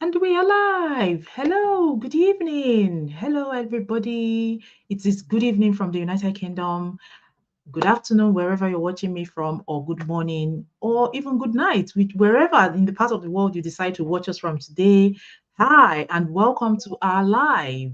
And we are live. Hello, good evening. Hello, everybody. It is good evening from the United Kingdom. Good afternoon, wherever you're watching me from, or good morning, or even good night, wherever in the part of the world you decide to watch us from today. Hi, and welcome to our live.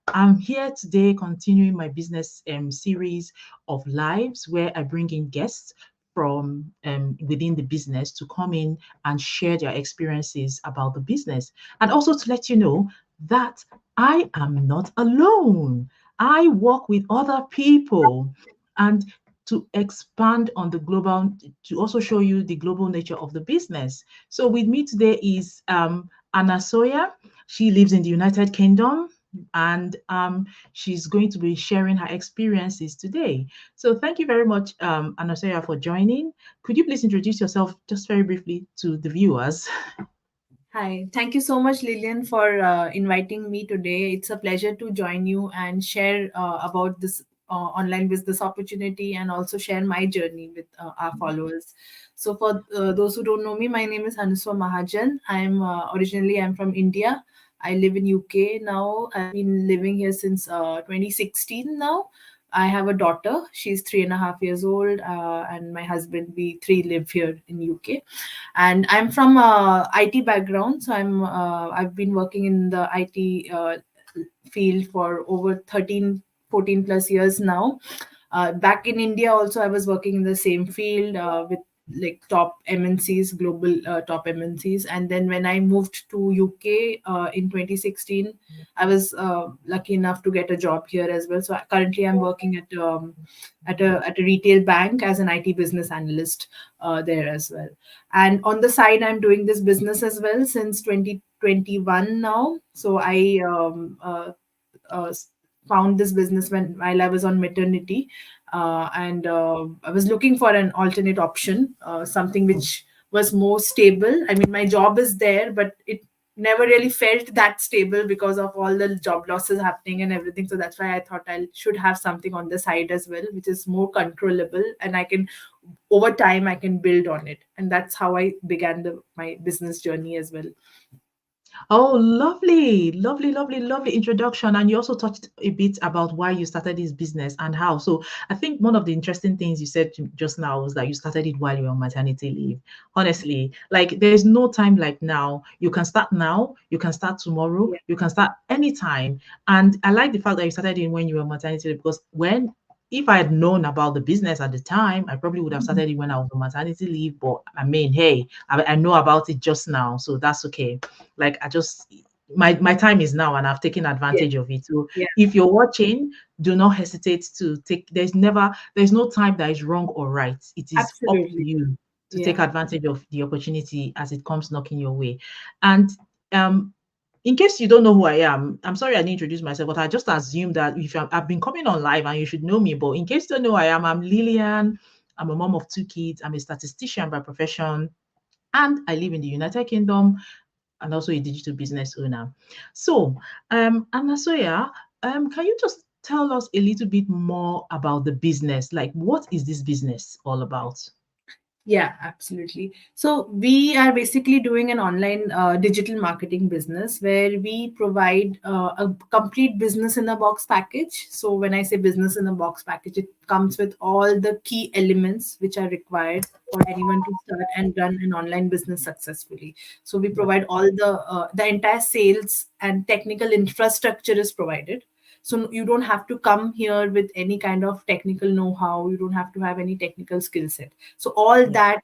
I'm here today continuing my business series of lives where I bring in guests from within the business to come in and share their experiences about the business. And also to let you know that I am not alone. I work with other people and to expand on the global, to also show you the global nature of the business. So with me today is Anna Sawyer. She lives in the United Kingdom and she's going to be sharing her experiences today. So thank you very much, Anastasia, for joining. Could you please introduce yourself just very briefly to the viewers? Hi, thank you so much, Lillian, for inviting me today. It's a pleasure to join you and share about this online business opportunity and also share my journey with our followers. So, for those who don't know me, my name is Anuswa Mahajan. I'm from India. I live in UK now. I've been living here since 2016 now. I have a daughter. She's 3.5 years old, and my husband. We three live here in UK, and I'm from IT background, so I've been working in the IT field for over 13, 14 plus years now. Back in India also I was working in the same field with like top MNCs, global top MNCs. And then when I moved to UK in 2016, I was lucky enough to get a job here as well. So currently I'm working at a retail bank as an IT business analyst there as well. And on the side, I'm doing this business as well since 2021 now. So uh, found this business while I was on maternity, and I was looking for an alternate option, something which was more stable. I mean, my job is there, but it never really felt that stable because of all the job losses happening and everything. So that's why I thought I should have something on the side as well, which is more controllable, and I can over time I can build on it. And that's how I began my business journey as well. Oh, lovely, lovely, lovely, lovely introduction. And you also touched a bit about why you started this business and how. So I think one of the interesting things you said just now was that you started it while you were on maternity leave. Honestly, like there's no time like now. You can start now, you can start tomorrow, Yeah, you can start anytime. And I like the fact that you started it when you were on maternity leave because when if I had known about the business at the time, I probably would have started it when I was on maternity leave. But I mean, hey, I know about it just now, so that's okay. Like I just my time is now and I've taken yeah, advantage of it. So yeah, if you're watching, do not hesitate to take there's no time that is wrong or right. It is up to absolutely. you to take Yeah. advantage of the opportunity as it comes knocking your way. And um in case you don't know who I am, I'm sorry I didn't introduce myself, but I just assume that if I've been coming on live and you should know me. But in case you don't know who I am, I'm Lillian. I'm a mom of two kids. I'm a statistician by profession, and I live in the United Kingdom and also a digital business owner. So, Anasoya, can you just tell us a little bit more about the business? Like, what is this business all about? Yeah, absolutely. So we are basically doing an online digital marketing business where we provide a complete business in a box package. So when I say business in a box package, it comes with all the key elements which are required for anyone to start and run an online business successfully. So we provide all the entire sales and technical infrastructure is provided. So you don't have to come here with any kind of technical know-how. You don't have to have any technical skill set. So all Yeah.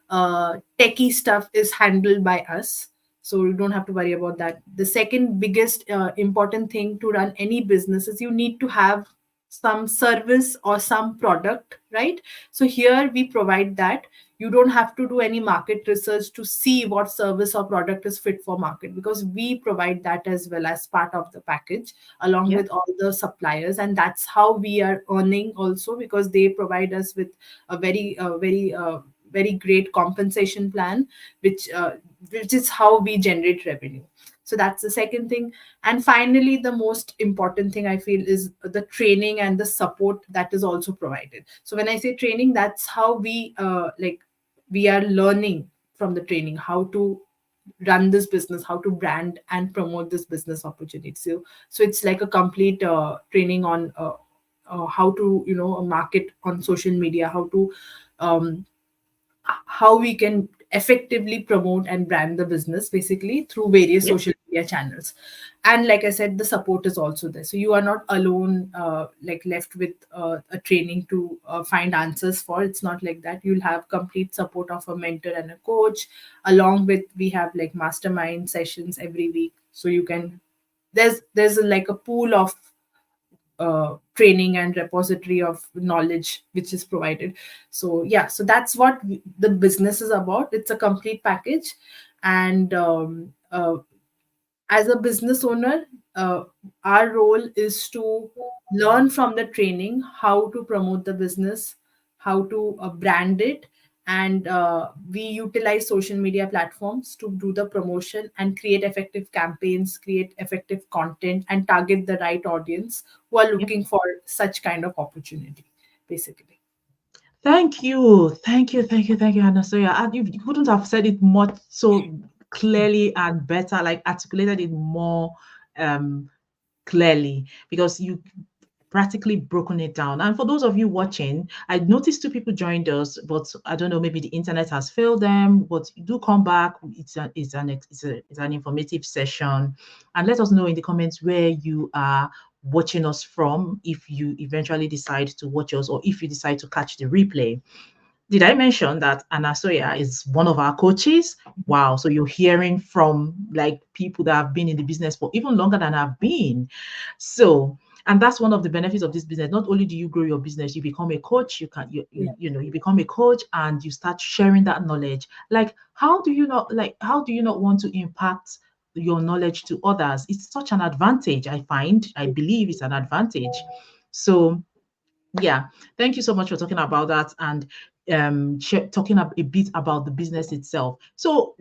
that techie stuff is handled by us. So you don't have to worry about that. The second biggest important thing to run any business is you need to have some service or some product, right? So here we provide that. You don't have to do any market research to see what service or product is fit for market, because we provide that as well as part of the package along Yeah. with all the suppliers. And that's how we are earning also, because they provide us with a very great compensation plan, which uh, which is how we generate revenue. So that's the second thing. And finally, the most important thing I feel is the training and the support that is also provided. So when I say training, that's how we are learning from the training how to run this business, how to brand and promote this business opportunity. So it's like a complete training on how to market on social media, um, how we can effectively promote and brand the business basically through various Yep. social media channels. And like I said, the support is also there, so you are not alone, like left with a training to find answers for. It's not like that. You'll have complete support of a mentor and a coach. Along with, we have like mastermind sessions every week, so you can, like a pool of training and repository of knowledge which is provided. So yeah, so that's what the business is about. It's a complete package. And as a business owner, our role is to learn from the training how to promote the business, how to brand it, and we utilize social media platforms to do the promotion and create effective campaigns, create effective content, and target the right audience who are Yep. looking for such kind of opportunity, basically. Thank you. Thank you. Thank you. Thank you, Hannah. So yeah, you couldn't have said it much so clearly and better, like articulated it more um clearly, because you practically broken it down. And for those of you watching, I noticed two people joined us, but I don't know, maybe the internet has failed them. But do come back. It's an informative session, and let us know in the comments where you are watching us from, if you eventually decide to watch us or if you decide to catch the replay. Did I mention that Anasoya is one of our coaches? Wow. So you're hearing from like people that have been in the business for even longer than I've been. So, and that's one of the benefits of this business. Not only do you grow your business, you become a coach, you become a coach and you start sharing that knowledge. Like, how do you not want to impact your knowledge to others? It's such an advantage, I believe it's an advantage. So yeah, thank you so much for talking about that and talking a bit about the business itself. So,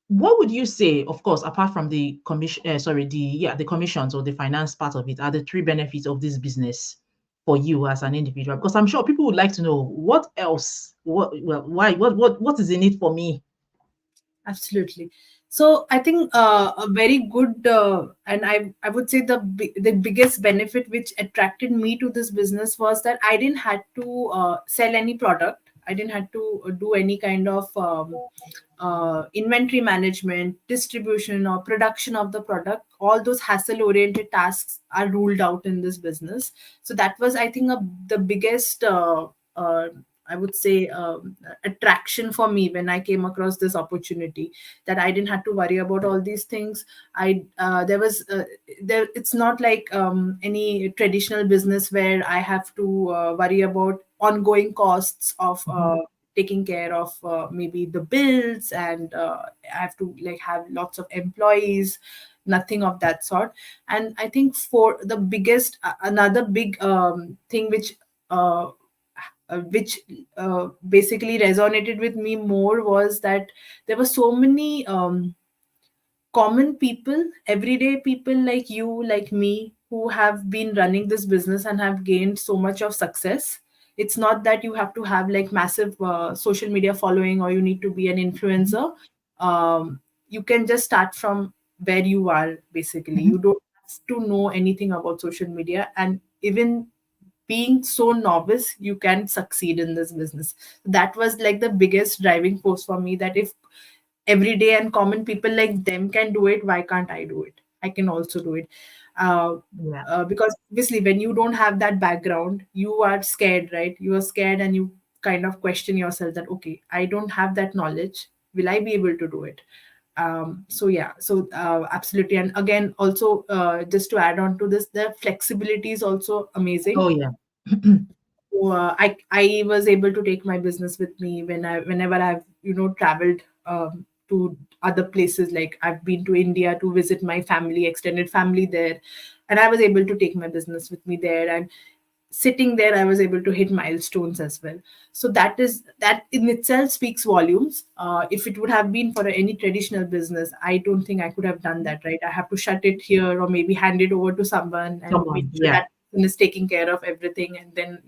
what would you say, of course, apart from the commission, sorry, the commissions or the finance part of it, are the three benefits of this business for you as an individual? Because I'm sure people would like to know what else, what is in it for me? Absolutely. So I think a very good, and I would say the biggest benefit which attracted me to this business was that I didn't had to sell any product. I didn't had to do any kind of inventory management, distribution, or production of the product. All those hassle oriented tasks are ruled out in this business. So that was, I think, the biggest I would say attraction for me when I came across this opportunity, that I didn't have to worry about all these things. I there was there It's not like any traditional business where I have to worry about ongoing costs of Mhm. taking care of maybe the bills, and I have to like have lots of employees. Nothing of that sort. And I think for the biggest another big thing uh, which basically resonated with me more was that there were so many common people, everyday people like you, like me, who have been running this business and have gained so much of success. It's not that you have to have like massive social media following, or you need to be an Mhm. influencer. You can just start from where you are, basically. Mhm. You don't have to know anything about social media, and even being so novice, you can succeed in this business. That was like the biggest driving force for me, that if everyday and common people like them can do it, why can't I do it? I can also do it. uh, Yeah. because obviously when you don't have that background, you are scared, right? You are scared and you kind of question yourself that, okay, I don't have that knowledge, will I be able to do it? So yeah, so absolutely. And again, also just to add on to this, the flexibility is also amazing. Oh yeah. So, I was able to take my business with me whenever I've traveled to other places. Like I've been to India to visit my family, extended family there, and I was able to take my business with me there. And sitting there, I was able to hit milestones as well. So that in itself speaks volumes. If it would have been for any traditional business, I don't think I could have done that. Right, I have to shut it here or maybe hand it over to someone and make Someone. sure Yeah. that is taking care of everything, and then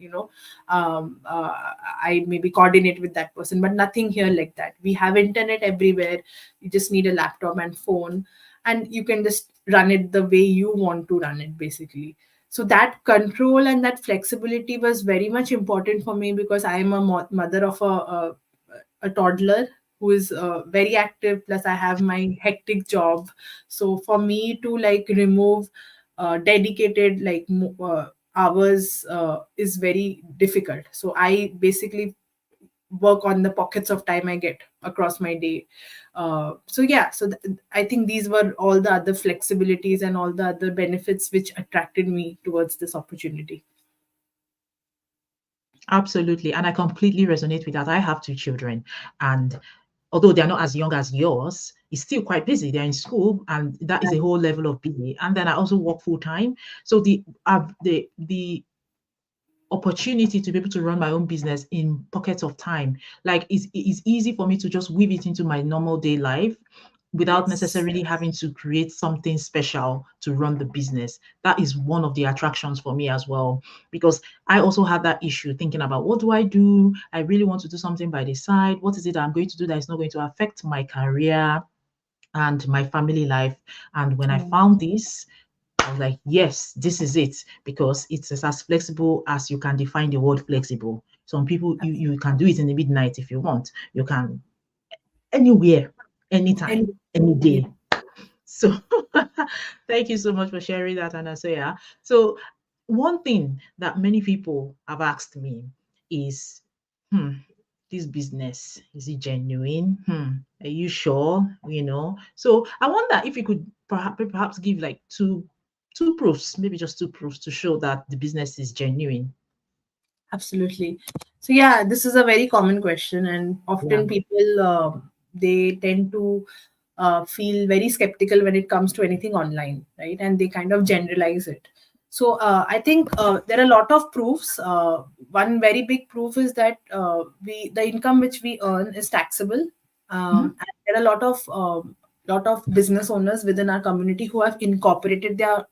I maybe coordinate with that person. But nothing here like that. We have internet everywhere. You just need a laptop and phone, and you can just run it the way you want to run it, basically. So that control and that flexibility was very much important for me, because I am a mother of a toddler who is very active, plus I have my hectic job. So for me to like remove dedicated hours is very difficult. So I basically work on the pockets of time I get across my day. So yeah, so I think these were all the other flexibilities and all the other benefits which attracted me towards this opportunity. Absolutely. And I completely resonate with that. I have two children, and although they're not as young as yours, it's still quite busy. They're in school, and that is a whole level of busy. And then I also work full time. So the opportunity to be able to run my own business in pockets of time, like it's easy for me to just weave it into my normal day life without Yes. necessarily having to create something special to run the business. That is one of the attractions for me as well, because I also had that issue thinking about, what do I do? I really want to do something by the side. What is it that I'm going to do that is not going to affect my career and my family life? And when I Yeah. found this, I was like, yes, this is it, because it's as flexible as you can define the word flexible. Some people, you can do it in the midnight if you want. You can anywhere, anytime, And any yeah. day. So thank you so much for sharing that, Anasoya. So one thing that many people have asked me is, this business, is it genuine? Are you sure? So I wonder if you could perhaps give like two proofs, maybe just two proofs to show that the business is genuine. Absolutely. So yeah, this is a very common question, and Yeah. often people they tend to feel very skeptical when it comes to anything online, right? And they kind of generalize it. So I think there are a lot of proofs. One very big proof is that we the income which we earn is taxable, Mhm. and there are a lot of business owners within our community who have incorporated their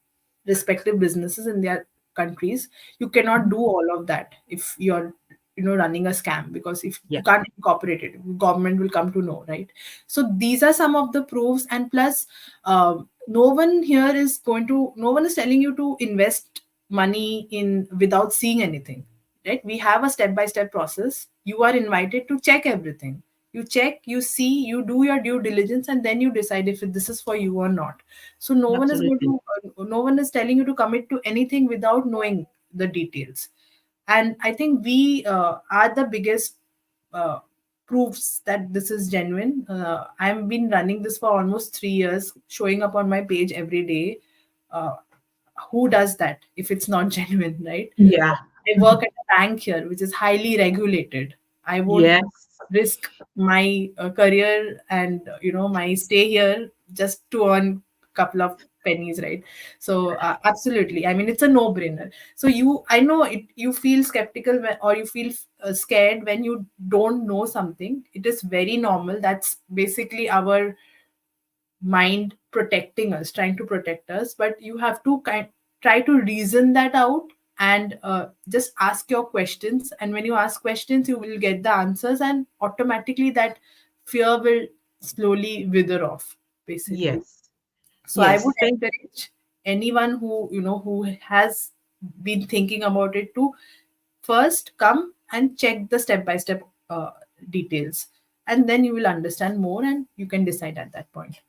respective businesses in their countries. You cannot Mhm. do all of that if you're running a scam, because if Yeah. you can't incorporate it, government will come to know, right? So these are some of the proofs. And plus, no one is telling you to invest money in without seeing anything, right? We have a step by step process. You are invited to check everything. You check, you see, you do your due diligence, and then you decide if this is for you or not. So Absolutely. no one is telling you to commit to anything without knowing the details. And I think we are the biggest uh, proofs that this is genuine. I've been running this for almost 3 years, showing up on my page every day. uh, who does that if it's not genuine, right? Yeah. I work at a bank here, which is highly regulated. I won't Yes. risk my career and my stay here just to earn couple of pennies, right? So absolutely, I mean, it's a no brainer. So I know it, you feel skeptical or you feel scared when you don't know something. It is very normal. That's basically our mind protecting us, trying to protect us. But you have to try to reason that out, and just ask your questions. And when you ask questions, you will get the answers, and automatically that fear will slowly wither off, basically. Yes. So I would Yes. Thank encourage anyone who has been thinking about it to first come and check the step by step details, and then you will understand more and you can decide at that point.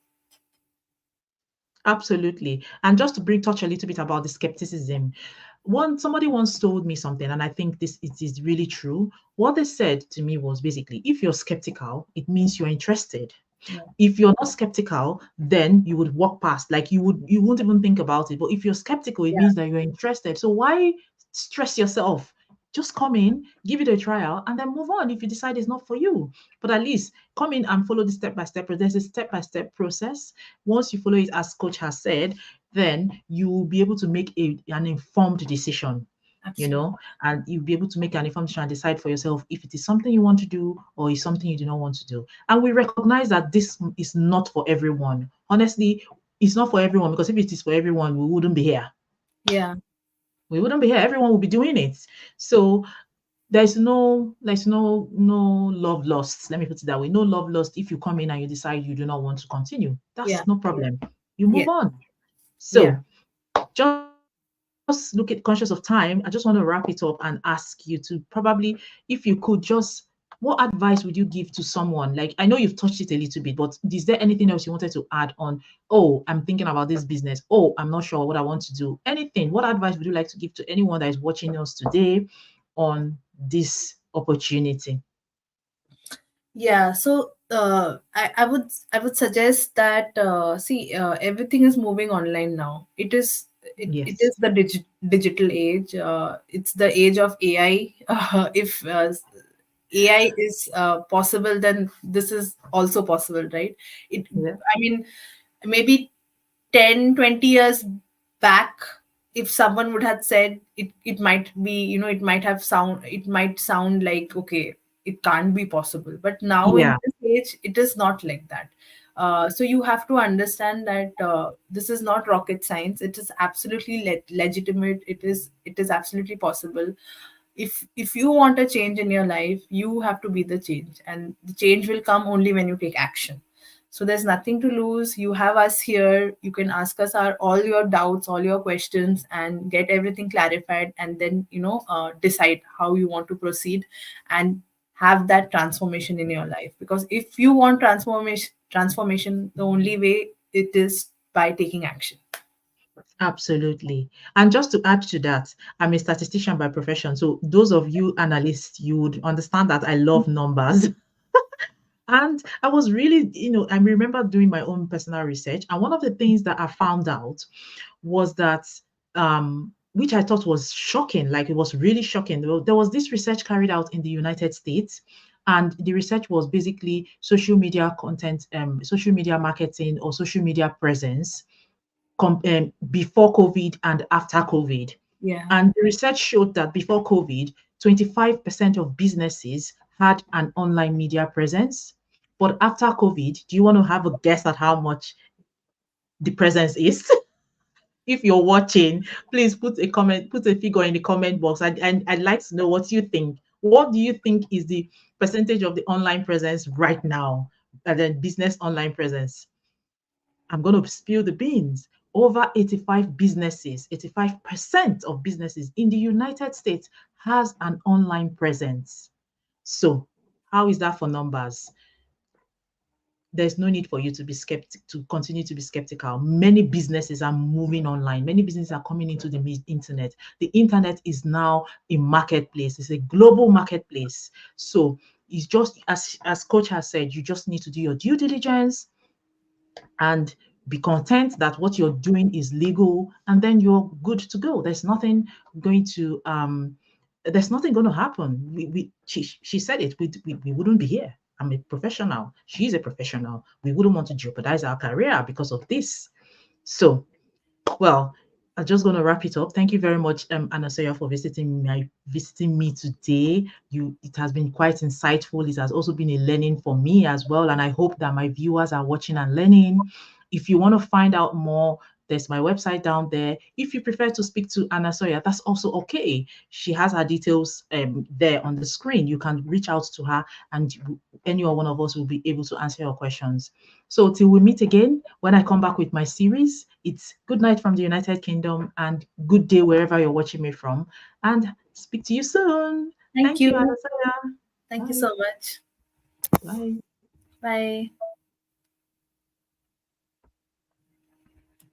Absolutely. And just to bring touch a little bit about the skepticism, somebody once told me something, and I think this it is really true. What they said to me was basically, if you're skeptical, it means you're interested. Yeah. If you're not skeptical, then you would walk past, like you won't even think about it. But if you're skeptical, it Yeah. means that you're interested. So why stress yourself? Just come in, give it a trial, and then move on if you decide it's not for you. But at least come in and follow the step by step. There's a step by step process. Once you follow it, as coach has said, then you will be able to make an informed decision, Absolutely. and you'll be able to make an informed decision and decide for yourself if it is something you want to do or is something you do not want to do. And we recognize that this is not for everyone. Honestly, it's not for everyone, because if it is for everyone, we wouldn't be here. Yeah. We wouldn't be here. Everyone would be doing it. So there's no love lost. Let me put it that way. No love lost if you come in and you decide you do not want to continue. Yeah. That's no problem. You Yeah. move on. Yeah. So just look at conscious of time. I just want to wrap it up and ask you to probably, if you could just, what advice would you give to someone? Like, I know you've touched it a little bit, but is there anything else you wanted to add on? Oh, I'm thinking about this business. Oh, I'm not sure what I want to do. Anything. What advice would you like to give to anyone that is watching us today on this opportunity? Yeah, so I would suggest that see, everything is moving online now. It Yes. is the digital age. It's the age of AI. If AI is possible, then this is also possible, right? It Yeah. I mean, maybe 10, 20 years back, if someone would have said it, it might be, it might sound like, okay, it can't be possible, but now in Yeah. this age it is not like that. So you have to understand that this is not rocket science. It is absolutely legitimate. It is absolutely possible. If you want a change in your life, you have to be the change, and the change will come only when you take action. So there's nothing to lose. You have us here. You can ask us all your doubts, all your questions, and get everything clarified, and then decide how you want to proceed and have that transformation in your life. Because if you want transformation, the only way it is by taking action. Absolutely. And just to add to that, I'm a statistician by profession. So those of you analysts, you would understand that I love numbers. And I was really, I remember doing my own personal research. And one of the things that I found out was that, which I thought was shocking, like it was really shocking. There was this research carried out in the United States, and the research was basically social media content, social media marketing or social media presence before COVID and after COVID. Yeah. And the research showed that before COVID, 25% of businesses had an online media presence. But after COVID, do you want to have a guess at how much the presence is? If you're watching, please put a comment, put a figure in the comment box. And I'd like to know what you think. What do you think is the percentage of the online presence right now? And then business online presence. I'm going to spill the beans. Over 85 businesses, 85% of businesses in the United States has an online presence. So, how is that for numbers? There's no need for you to be skeptic, to continue to be skeptical. Many businesses are moving online. Many businesses are coming into the internet. The internet is now a marketplace. It's a global marketplace. So it's just as coach has said, you just need to do your due diligence and be content that what you're doing is legal, and then you're good to go. Going to there's nothing going to happen. She said it. We wouldn't be here. I'm a professional. She's a professional. We wouldn't want to jeopardize our career because of this. So, well, I'm just going to wrap it up. Thank you very much, Anasoya, for visiting me today. It has been quite insightful. It has also been a learning for me as well, and I hope that my viewers are watching and learning. If you want to find out more, there's my website down there. If you prefer to speak to Anasoya, that's also okay. She has her details there on the screen. You can reach out to her, and any one of us will be able to answer your questions. So till we meet again, when I come back with my series, it's good night from the United Kingdom and good day wherever you're watching me from. And speak to you soon. Thank Thank you, you. Anasaya. Thank you Bye. so much. Bye. Bye.